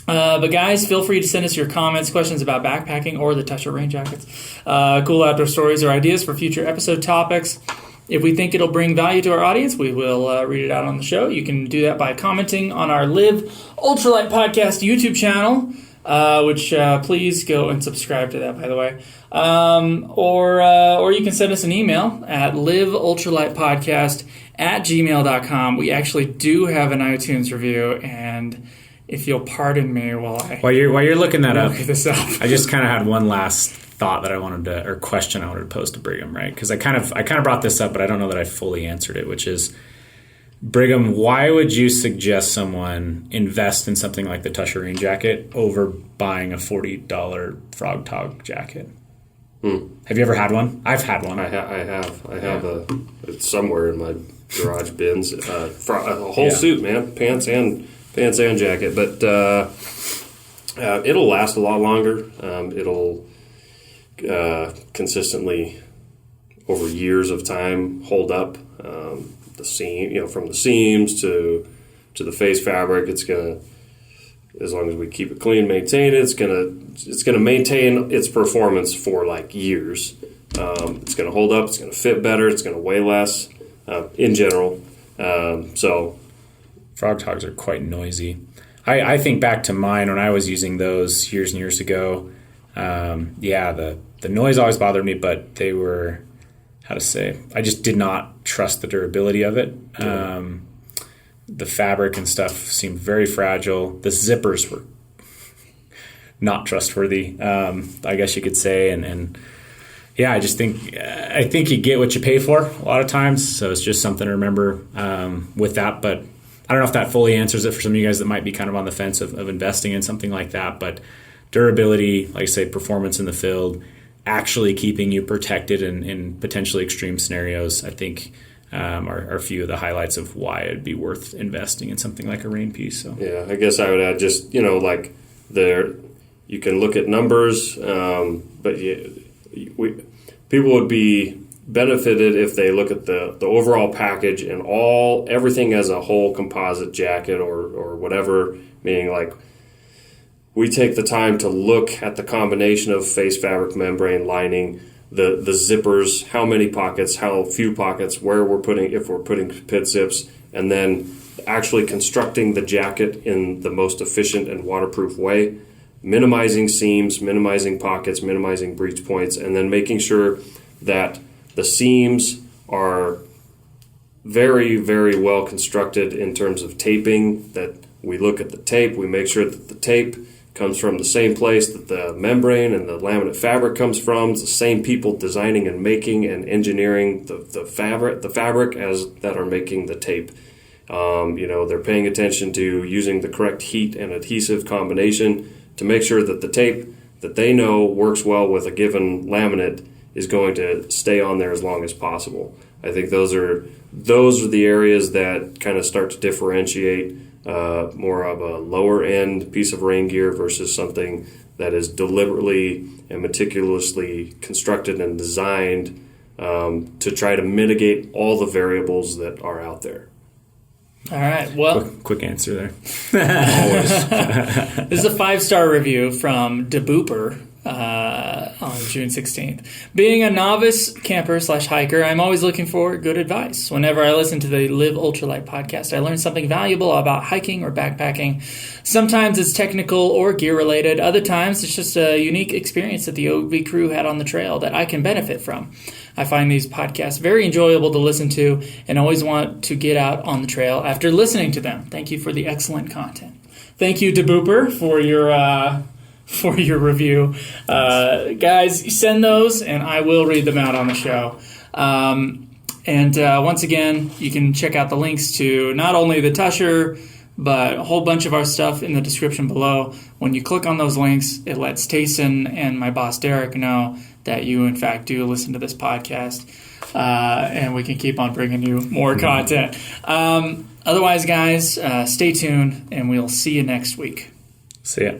But guys, feel free to send us your comments, questions about backpacking or the Tushar Rain Jackets, cool outdoor stories, or ideas for future episode topics. If we think it'll bring value to our audience, we will read it out on the show. You can do that by commenting on our Live Ultralight Podcast YouTube channel, which please go and subscribe to that, by the way. Or you can send us an email at liveultralightpodcast@gmail.com. We actually do have an iTunes review, and if you'll pardon me while you're looking that up, this up. I just kind of had one last thought that I wanted to, or question I wanted to pose to Brigham, right? Because I kind of brought this up, but I don't know that I fully answered it, which is, Brigham, why would you suggest someone invest in something like the Tushar Rain Jacket over buying a $40 frog tog jacket? Have you ever had one? I've had one. I have it's somewhere in my garage bins. A whole suit, man, pants and jacket, but it'll last a lot longer. It'll consistently, over years of time, hold up. The seam, from the seams to the face fabric, it's gonna, as long as we keep it clean, maintain it, it's gonna maintain its performance for like years. It's gonna hold up. It's gonna fit better. It's gonna weigh less in general. So. Frog togs are quite noisy. I think back to mine when I was using those years and years ago. The noise always bothered me, but they were, I just did not trust the durability of it. The fabric and stuff seemed very fragile. The zippers were not trustworthy, I guess you could say. And yeah, I think you get what you pay for a lot of times. So it's just something to remember with that. But I don't know if that fully answers it for some of you guys that might be kind of on the fence of investing in something like that. But durability, like I say, performance in the field, actually keeping you protected in potentially extreme scenarios, I think are a few of the highlights of why it'd be worth investing in something like a rain piece. So yeah, I guess I would add just, like you can look at numbers, but people would be benefited if they look at the overall package and everything as a whole composite jacket or whatever, meaning like we take the time to look at the combination of face fabric, membrane, lining, the zippers, how many pockets, how few pockets, where if we're putting pit zips, and then actually constructing the jacket in the most efficient and waterproof way, minimizing seams, minimizing pockets, minimizing breach points, and then making sure that the seams are very, very well constructed in terms of taping, that we look at the tape, we make sure that the tape comes from the same place that the membrane and the laminate fabric comes from. It's the same people designing and making and engineering the fabric as that are making the tape. They're paying attention to using the correct heat and adhesive combination to make sure that the tape that they know works well with a given laminate is going to stay on there as long as possible. I think those are the areas that kind of start to differentiate more of a lower end piece of rain gear versus something that is deliberately and meticulously constructed and designed to try to mitigate all the variables that are out there. All right. Well, quick answer there. Always. This is a 5-star review from DeBooper on June 16th. Being a novice camper / hiker, I'm always looking for good advice. Whenever I listen to the Live Ultralight podcast, I learn something valuable about hiking or backpacking. Sometimes it's technical or gear related. Other times it's just a unique experience that the OV crew had on the trail that I can benefit from. I find these podcasts very enjoyable to listen to and always want to get out on the trail after listening to them. Thank you for the excellent content. Thank you, DeBooper, for your review. Guys, send those and I will read them out on the show. Once again, you can check out the links to not only the Tushar, but a whole bunch of our stuff in the description below. When you click on those links, it lets Tayson and my boss Derek know that you, in fact, do listen to this podcast. And we can keep on bringing you more content. Otherwise, guys, stay tuned, and we'll see you next week. See ya.